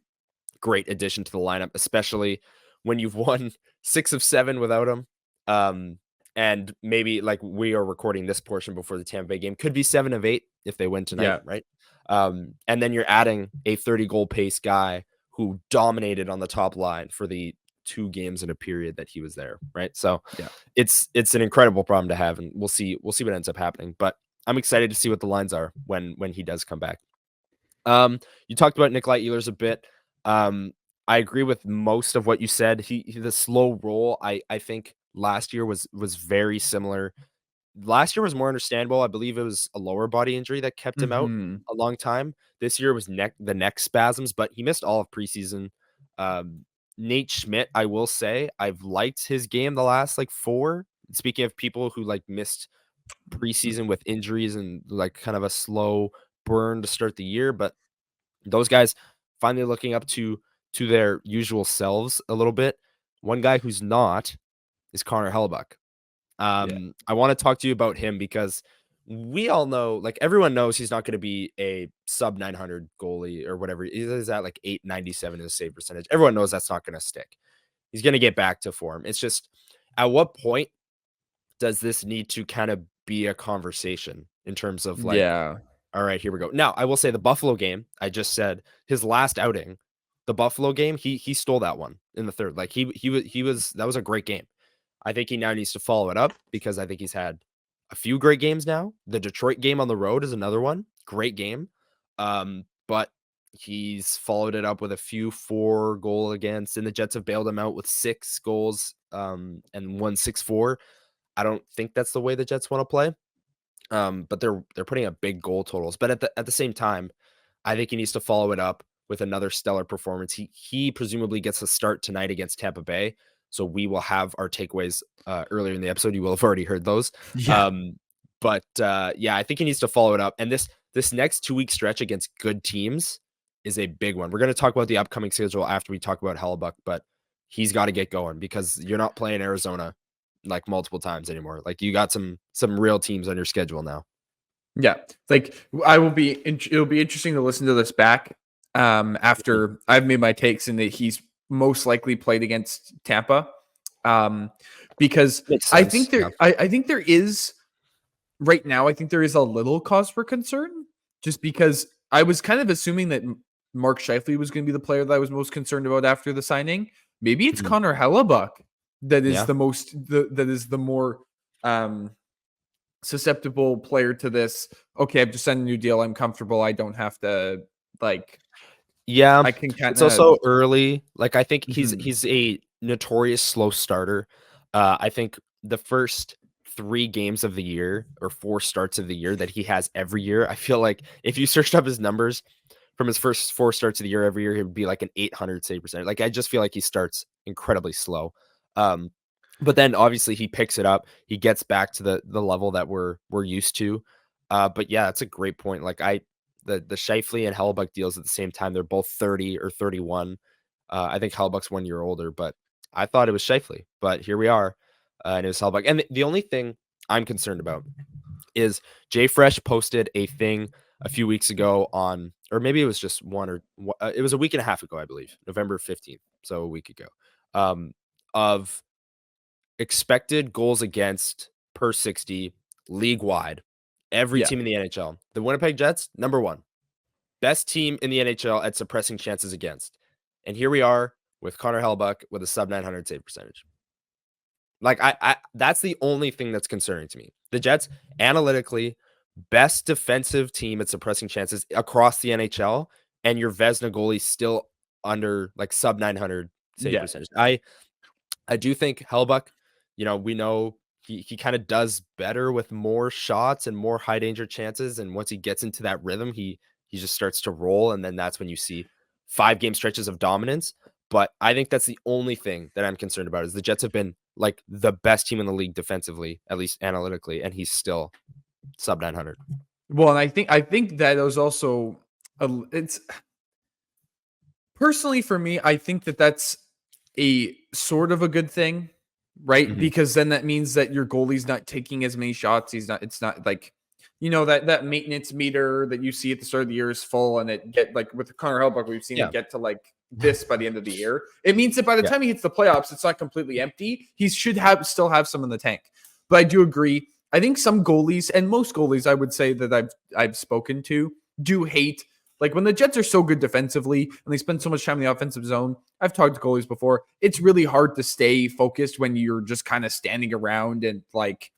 great addition to the lineup, especially when you've won 6 of 7 without him. And maybe like we are recording this portion before the Tampa Bay game, could be 7 of 8 if they win tonight, right? And then you're adding a 30-goal pace guy who dominated on the top line for the 2 games in a period that he was there, right? So it's an incredible problem to have, and we'll see what ends up happening. But I'm excited to see what the lines are when he does come back. You talked about Nikolai Ehlers a bit. I agree with most of what you said. He the slow roll, I think last year was very similar. Last year was more understandable. I believe it was a lower body injury that kept him out a long time. This year was the neck spasms, but he missed all of preseason. Nate Schmidt, I will say, I've liked his game the last like 4. Speaking of people who like missed preseason with injuries and like kind of a slow burn to start the year, but those guys finally looking up to their usual selves a little bit. One guy who's not is Connor Hellebuck. I want to talk to you about him because we all know, like everyone knows he's not going to be a sub 900 goalie or whatever. He's at like 897 in the save percentage. Everyone knows that's not going to stick. He's going to get back to form. It's just, at what point does this need to kind of be a conversation in terms of like, all right, here we go. Now, I will say the Buffalo game, I just said his last outing, the Buffalo game, he stole that one in the third. Like that was a great game. I think he now needs to follow it up because I think he's had a few great games now. The Detroit game on the road is another one. Great game. But he's followed it up with a few 4-goal against, and the Jets have bailed him out with 6 goals and won 6-4. I don't think that's the way the Jets want to play. But they're putting up big goal totals. But at the same time, I think he needs to follow it up with another stellar performance. He presumably gets a start tonight against Tampa Bay. So we will have our takeaways earlier in the episode. You will have already heard those. But I think he needs to follow it up. And this next 2-week stretch against good teams is a big one. We're going to talk about the upcoming schedule after we talk about Hellebuck, but he's got to get going because you're not playing Arizona like multiple times anymore. Like you got some real teams on your schedule now. Yeah. Like it'll be interesting to listen to this back after I've made my takes and that he's most likely played against Tampa. Because I think there is right now, I think there is a little cause for concern just because I was kind of assuming that Mark Scheifele was going to be the player that I was most concerned about after the signing. Maybe it's Connor Hellebuck that is the more susceptible player to this. Okay, I've just signed a new deal. I'm comfortable. I don't have to Yeah, I can kind it's of. also early. Like I think Mhm. he's a notorious slow starter. I think the first 3 games of the year or 4 starts of the year that he has every year, I feel like if you searched up his numbers from his first 4 starts of the year every year, he would be like an 800 save percentage. Like I just feel like he starts incredibly slow. Um, but then obviously he picks it up. He gets back to the level that we're used to. But yeah, that's a great point. Like the Scheifele and Hellebuck deals at the same time. They're both 30 or 31. I think Hellebuck's 1 year older, but I thought it was Scheifele. But here we are, and it was Hellebuck. And the only thing I'm concerned about is Jay Fresh posted a thing a few weeks ago on, or maybe it was just it was a week and a half ago, I believe, November 15th, so a week ago, of expected goals against per 60 league wide. Every Yeah. team in the NHL. The Winnipeg Jets, number 1. Best team in the NHL at suppressing chances against. And here we are with Connor Hellebuck with a sub 900 save percentage. Like I that's the only thing that's concerning to me. The Jets analytically best defensive team at suppressing chances across the NHL, and your Vezina goalie still under like sub 900 save Yeah. percentage. I do think Hellebuck, we know he kind of does better with more shots and more high danger chances. And once he gets into that rhythm, he just starts to roll. And then that's when you see 5-game stretches of dominance. But I think that's the only thing that I'm concerned about is the Jets have been like the best team in the league defensively, at least analytically, and he's still sub 900. Well, and I think that was also it's personally for me. I think that's a sort of a good thing, right? Mhm. Because then that means that your goalie's not taking as many shots. It's not like, that maintenance meter that you see at the start of the year is full, and it get like with Connor Hellebuck, we've seen Yeah. it get to like this by the end of the year. It means that by the Yeah. time he hits the playoffs, it's not completely empty. He should still have some in the tank. But I do agree. I think some goalies, and most goalies, I would say that I've spoken to, do hate, like when the Jets are so good defensively and they spend so much time in the offensive zone. I've talked to goalies before. It's really hard to stay focused when you're just kind of standing around and like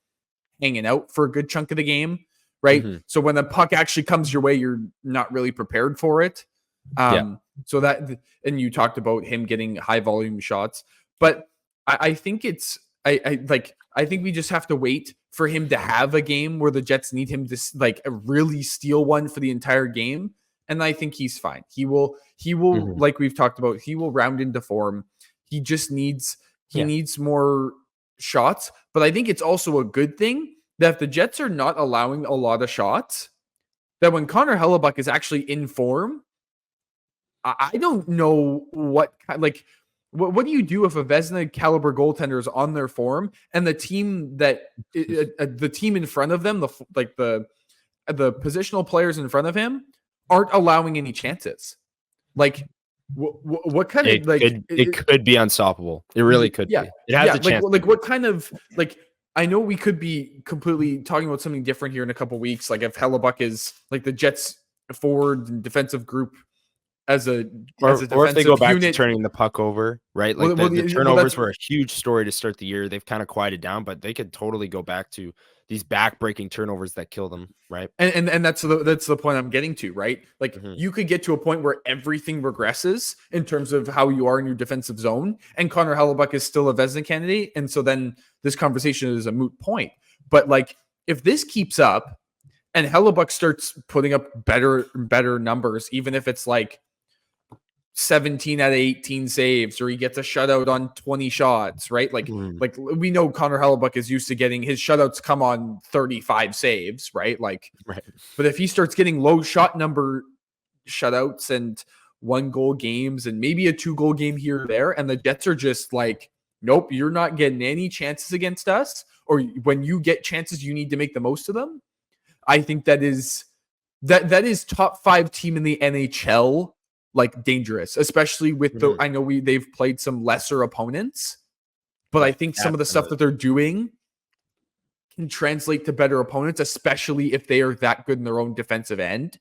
hanging out for a good chunk of the game, right? Mhm. So when the puck actually comes your way, you're not really prepared for it. Yeah. So that, and you talked about him getting high volume shots, but I think I think we just have to wait for him to have a game where the Jets need him to like really steal one for the entire game. And I think he's fine. He will, Mhm. like we've talked about, he will round into form. He just needs, Yeah. more shots. But I think it's also a good thing that if the Jets are not allowing a lot of shots, that when Connor Hellebuck is actually in form, I don't know what what do you do if a Vezina caliber goaltender is on their form and the team the team in front of them, the positional players in front of him aren't allowing any chances? Like what kind of It could be unstoppable. It really could yeah, be. It has a chance. like what kind of like, I know we could be completely talking about something different here in a couple weeks. Like if Hellebuck is like the Jets forward and defensive group as a Or if they go defensive back to unit. turning the puck over, right? Like the turnovers were a huge story to start the year. They've kind of quieted down, but they could totally go back to these back-breaking turnovers that kill them, right? And that's the point I'm getting to, right? Like Mhm. you could get to a point where everything regresses in terms of how you are in your defensive zone, and Connor Hellebuck is still a Vezina candidate, and so then this conversation is a moot point. But like if this keeps up and Hellebuck starts putting up better numbers, even if it's like 17 out of 18 saves, or he gets a shutout on 20 shots, right? Mhm. Like we know Connor Hellebuck is used to getting his shutouts come on 35 saves, right? Like, Right. but if he starts getting low shot number shutouts and 1-goal games and maybe a 2-goal game here or there, and the Jets are just like, nope, you're not getting any chances against us, or when you get chances, you need to make the most of them. I think that is top 5 team in the NHL, like dangerous, especially with Mhm. I know they've played some lesser opponents, but I think some of the stuff that they're doing can translate to better opponents, especially if they are that good in their own defensive end.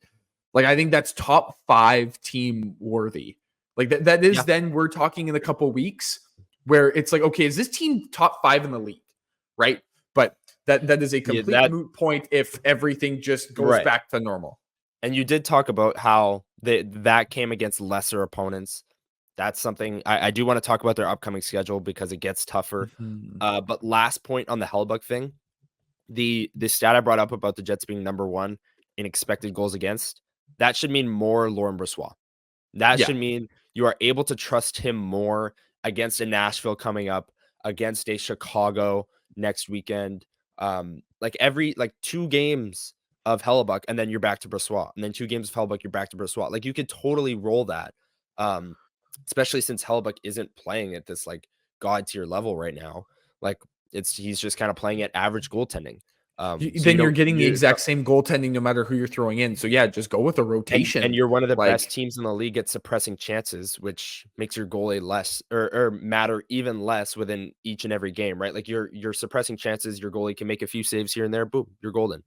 Like I think that's top 5 team worthy. Like that is then we're talking in a couple weeks where it's like, okay, is this team top 5 in the league? Right? But That is a Yeah, complete moot point if everything just goes Right. back to normal. And you did talk about how that came against lesser opponents. That's something I do want to talk about their upcoming schedule because it gets tougher. Mhm. But last point on the Hellebuck thing, the stat I brought up about the Jets being number 1 in expected goals against, that should mean more Laurent Brossoit. That Yeah. should mean you are able to trust him more against a Nashville coming up, against a Chicago next weekend. Like 2 games of Hellebuck, and then you're back to Brossoit, and then 2 games of Hellebuck, you're back to Brossoit. Like you could totally roll that, um, especially since Hellebuck isn't playing at this like god tier level right now. Like he's just kind of playing at average goaltending. So you Then you're don't getting the you exact same goaltending no matter who you're throwing in. So yeah, just go with a rotation. and you're one of the best Like, teams in the league at suppressing chances, which makes your goalie less or matter even less within each and every game, right? Like you're suppressing chances, your goalie can make a few saves here and there, boom, you're golden.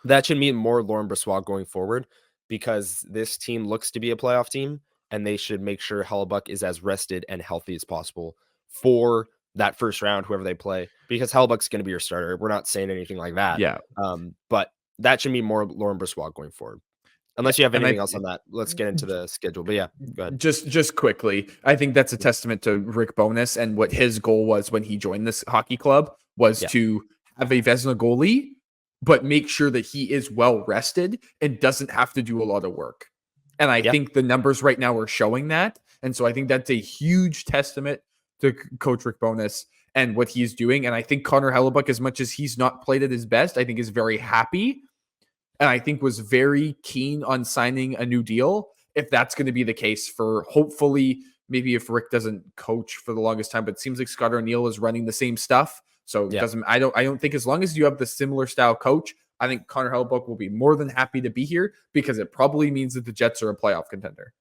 That should mean more Laurent Brossoit going forward because this team looks to be a playoff team, and they should make sure Hellebuck is as rested and healthy as possible for that first round, whoever they play, because Hellebuck's going to be your starter. We're not saying anything like that. yeah. But that should mean more Laurent Brossoit going forward. Unless you have And anything else on that, let's get into the schedule. But yeah, go ahead. just quickly, I think that's a testament to Rick Bowness and what his goal was when he joined this hockey club was Yeah. to have a Vezina goalie, but make sure that he is well rested and doesn't have to do a lot of work. And I Yeah. think the numbers right now are showing that. And so I think that's a huge testament to Coach Rick Bowness and what he's doing. And I think Connor Hellebuck, as much as he's not played at his best, I think is very happy. And I think was very keen on signing a new deal. If that's going to be the case for hopefully, maybe if Rick doesn't coach for the longest time, but it seems like Scott O'Neill is running the same stuff. So it Yeah. doesn't, I don't think as long as you have the similar style coach, I think Connor Hellebuck will be more than happy to be here because it probably means that the Jets are a playoff contender.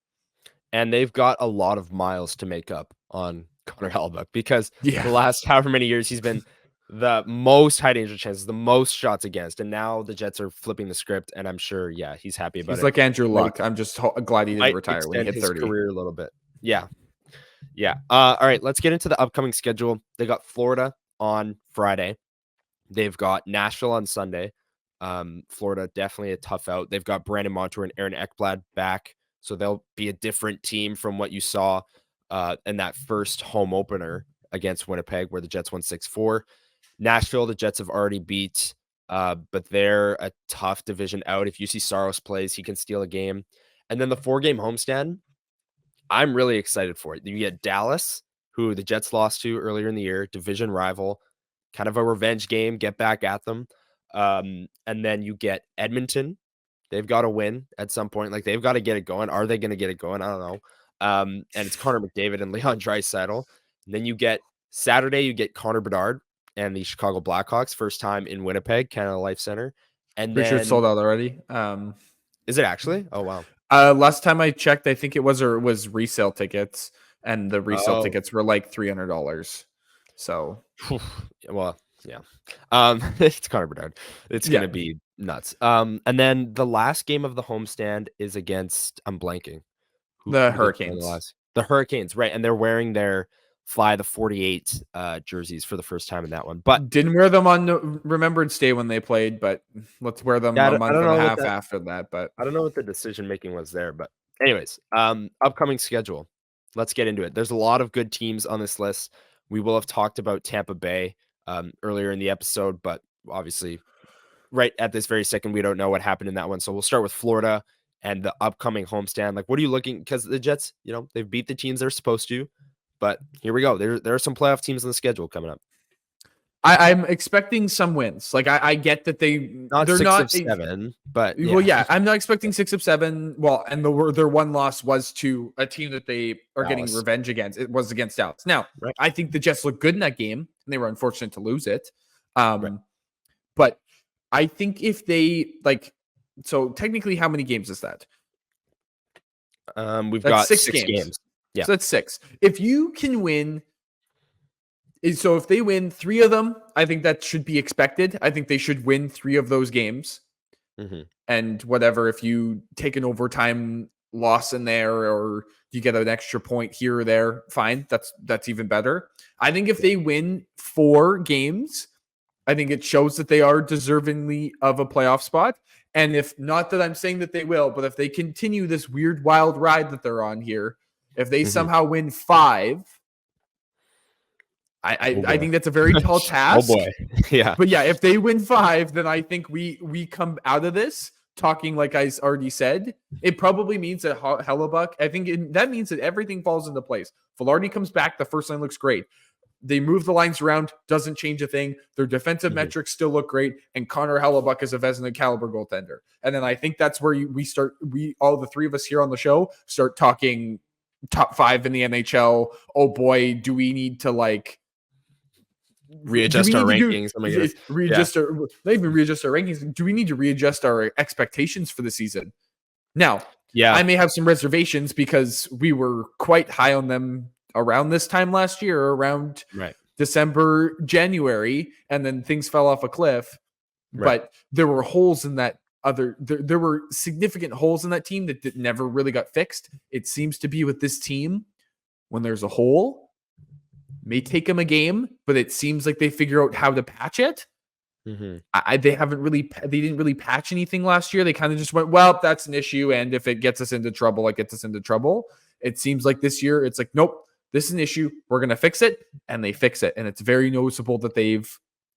And they've got a lot of miles to make up on Connor Hellebuck because Yeah. the last however many years he's been the most high danger chances, the most shots against, and now the Jets are flipping the script, and I'm sure, yeah, he's happy about He's it. like Andrew Might Luck. I'm just glad he didn't might retire when he extend hit his 30. career a little bit. Yeah. Yeah. All right, let's get into the upcoming schedule. They got Florida on Friday. They've got Nashville on Sunday. Florida, definitely a tough out. They've got Brandon Montour and Aaron Ekblad back, so they'll be a different team from what you saw in that first home opener against Winnipeg, where the Jets won 6-4. Nashville, the Jets have already beat, but they're a tough division out. If UC Saros plays, he can steal a game. And then the 4-game homestand, I'm really excited for it. You get Dallas, who the Jets lost to earlier in the year, division rival, kind of a revenge game, get back at them. And then you get Edmonton. They've got to win at some point. Like they've got to get it going. Are they going to get it going? I don't know. And it's Connor McDavid and Leon Draisaitl. And then you get Saturday, you get Connor Bedard and the Chicago Blackhawks, first time in Winnipeg, Canada Life Center. And Pretty sure then it's sold out already. is it actually? Oh wow. Last time I checked, I think it was resale tickets, and the resale Oh. tickets were like $300. So, Well, yeah. It's Connor Bedard. It's gonna be nuts. And then the last game of the homestand is against I'm blanking. Who the they play Hurricanes. The Hurricanes, right? And they're wearing their Fly the 48 jerseys for the first time in that one. But Didn't wear them on Remembrance Day when they played, but let's wear them Yeah, a I month don't and a know what half that after that. But I don't know what the decision making was there, but anyways, upcoming schedule. Let's get into it. There's a lot of good teams on this list. We will have talked about Tampa Bay earlier in the episode, but obviously, right at this very second, we don't know what happened in that one. So we'll start with Florida and the upcoming homestand. Like, what are you looking? Because the Jets, they've beat the teams they're supposed to, but here we go. There are some playoff teams on the schedule coming up. I'm expecting some wins. Like I get that they're Not 6 not of 7, but Well, yeah, I'm not expecting 6 of 7. Well, and their one loss was to a team that they are getting Dallas. revenge against. It was against Dallas. Now, Right. I think the Jets looked good in that game, and they were unfortunate to lose it. Right. But I think if they so technically, how many games is that? We've That's got 6 6 games. games. Yeah. So that's 6. If you can win, so if they win 3 of them, I think that should be expected. I think they should win 3 of those games. Mm-hmm. And whatever, if you take an overtime loss in there or you get an extra point here or there, fine. That's even better. I think if they win 4 games, I think it shows that they are deservingly of a playoff spot. And if not that I'm saying that they will, but if they continue this weird wild ride that they're on here, if they somehow win 5, I think that's a very tall task. Oh boy. Yeah. But yeah, if they win 5, then I think we come out of this talking like I already said. It probably means that Hellebuck, I think that means that everything falls into place. Vilardi comes back, the first line looks great. They move the lines around, doesn't change a thing. Their defensive metrics still look great, and Connor Hellebuck is a Vezina caliber goaltender. And then I think that's where all the 3 of us here on the show start talking top 5 in the NHL. Oh boy, do we need to readjust our rankings? Not even readjust our rankings. Do we need to readjust our expectations for the season? Now, I may have some reservations because we were quite high on them around this time last year, around December, January, and then things fell off a cliff. Right. But there were holes in that there were significant holes in that team that never really got fixed. It seems to be with this team, when there's a hole, may take them a game, but it seems like they figure out how to patch it. They didn't really patch anything last year. They kind of just went, well, that's an issue, and if it gets us into trouble, it gets us into trouble. It seems like this year, it's like, nope, this is an issue. We're going to fix it. And they fix it. And it's very noticeable that they've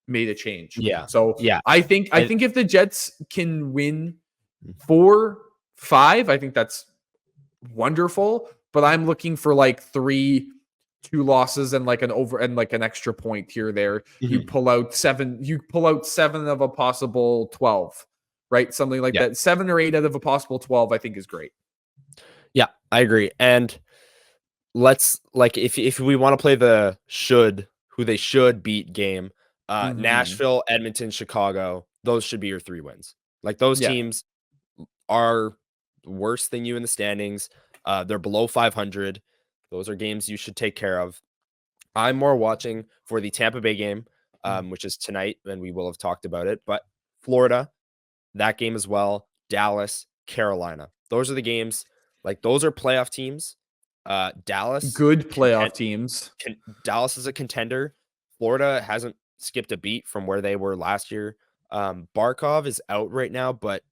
made a change. Yeah. So I think if the Jets can win 4-5, I think that's wonderful. But I'm looking for 3, 2 losses and an extra point here or there. You pull out 7 of a possible 12, right? Something like that. 7 or 8 out of a possible 12, I think is great. Yeah, I agree. And let's if we want to play the who they should beat game, Nashville, Edmonton, Chicago, those should be your 3 wins. Those teams are worse than you in the standings. They're below 500. Those are games you should take care of. I'm more watching for the Tampa Bay game, which is tonight, and we will have talked about it. But Florida, that game as well. Dallas, Carolina. Those are the games. Those are playoff teams. Dallas, good playoff teams. Dallas is a contender. Florida hasn't skipped a beat from where they were last year. Barkov is out right now, but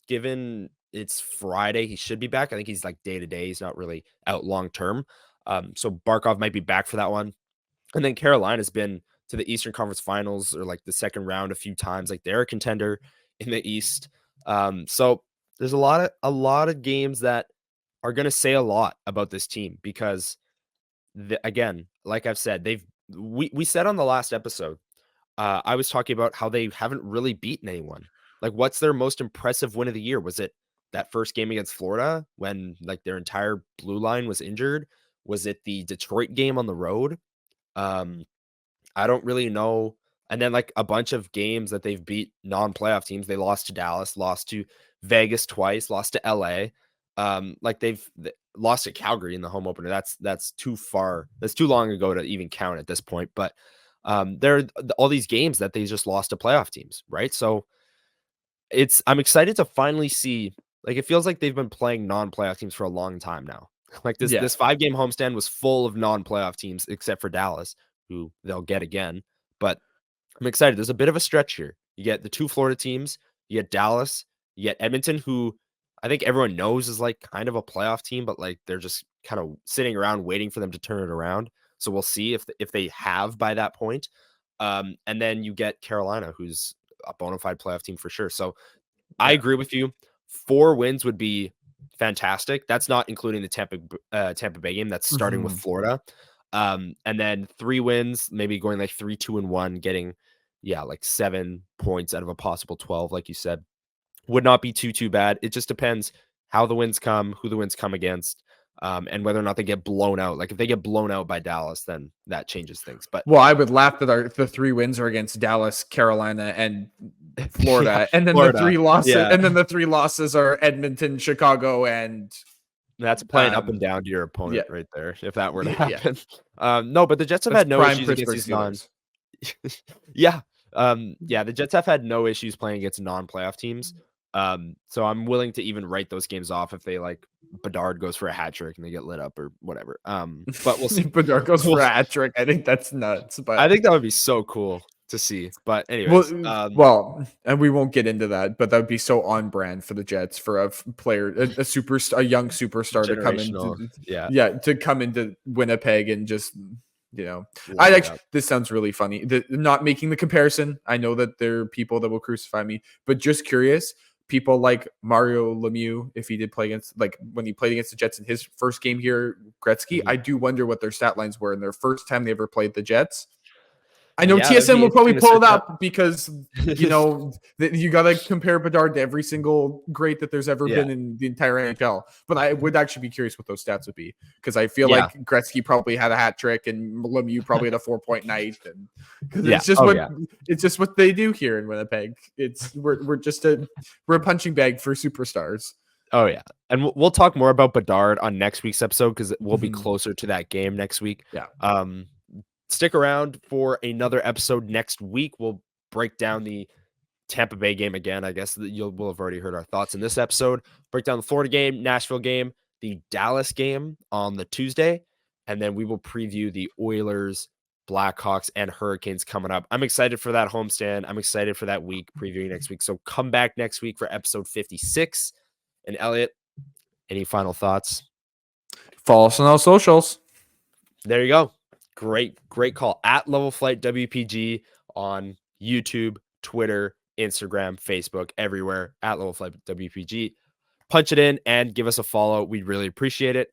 given it's Friday, he should be back. I think he's day to day. He's not really out long term. So Barkov might be back for that one. And then Carolina's been to the Eastern Conference Finals or the second round a few times. They're a contender in the East. So there's a lot of games that are going to say a lot about this team because, again, like I've said, we said on the last episode, I was talking about how they haven't really beaten anyone. What's their most impressive win of the year? Was it that first game against Florida when their entire blue line was injured? Was it the Detroit game on the road? I don't really know. And then a bunch of games that they've beat non-playoff teams. They lost to Dallas, lost to Vegas twice, lost to LA. They've lost to Calgary in the home opener. That's too far. That's too long ago to even count at this point. But there are all these games that they just lost to playoff teams, right? So I'm excited to finally see. It feels like they've been playing non-playoff teams for a long time now. This 5-game homestand was full of non-playoff teams, except for Dallas, who they'll get again. But I'm excited. There's a bit of a stretch here. You get the 2 Florida teams. You get Dallas. You get Edmonton, who I think everyone knows is kind of a playoff team, but they're just kind of sitting around waiting for them to turn it around. So we'll see if they have by that point. And then you get Carolina, who's a bona fide playoff team for sure. So I agree with you. 4 wins would be fantastic. That's not including the Tampa Bay game. That's starting with Florida. And then 3 wins, maybe going 3-2-1, getting 7 points out of a possible 12, like you said. Would not be too bad. It just depends how the wins come, who the wins come against, and whether or not they get blown out. If they get blown out by Dallas, then that changes things. But I would laugh that the 3 wins are against Dallas, Carolina, and Florida, and then Florida. The 3 losses, and then the 3 losses are Edmonton, Chicago, and that's playing up and down to your opponent right there. If that were to happen, no. But the Jets have had no issues against these the Jets have had no issues playing against non-playoff teams. So I'm willing to even write those games off if they Bedard goes for a hat trick and they get lit up or whatever. But we'll see. Bedard goes for a hat trick. I think that's nuts. But I think that would be so cool. to see. But anyways, Well, and we won't get into that, but that would be so on brand for the Jets for a player, a young superstar to come generational, into, to come into Winnipeg and just, light I it actually, up. this sounds really funny. Not making the comparison. I know that there are people that will crucify me, but just curious. People like Mario Lemieux, if he did play against, like when he played against the Jets in his first game here, Gretzky, Mhm. I do wonder what their stat lines were in their first time they ever played the Jets. I know Yeah, that'd TSN be will probably interesting pull to it search up because you got to compare Bedard to every single great that there's ever Yeah. been in the entire NHL. But I would actually be curious what those stats would be because I feel Yeah. like Gretzky probably had a hat trick and Lemieux probably had a 4-point night, and because Yeah. it's just what they do here in Winnipeg. We're a punching bag for superstars. Oh yeah, and we'll talk more about Bedard on next week's episode because we'll be Mhm. closer to that game next week. Yeah. Stick around for another episode next week. We'll break down the Tampa Bay game again. I guess we'll have already heard our thoughts in this episode. Break down the Florida game, Nashville game, the Dallas game on the Tuesday, and then we will preview the Oilers, Blackhawks, and Hurricanes coming up. I'm excited for that homestand. I'm excited for that week previewing next week. So come back next week for episode 56. And Elliott, any final thoughts? Follow us on all socials. There you go. Great call. At Level Flight WPG on YouTube, Twitter, Instagram, Facebook, everywhere. At Level Flight WPG. Punch it in and give us a follow. We'd really appreciate it.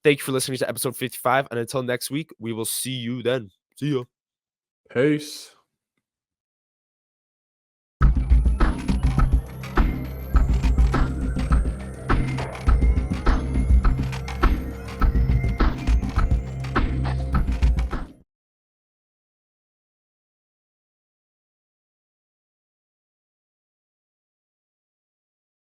Thank you for listening to episode 55. And until next week, we will see you then. See ya. Peace.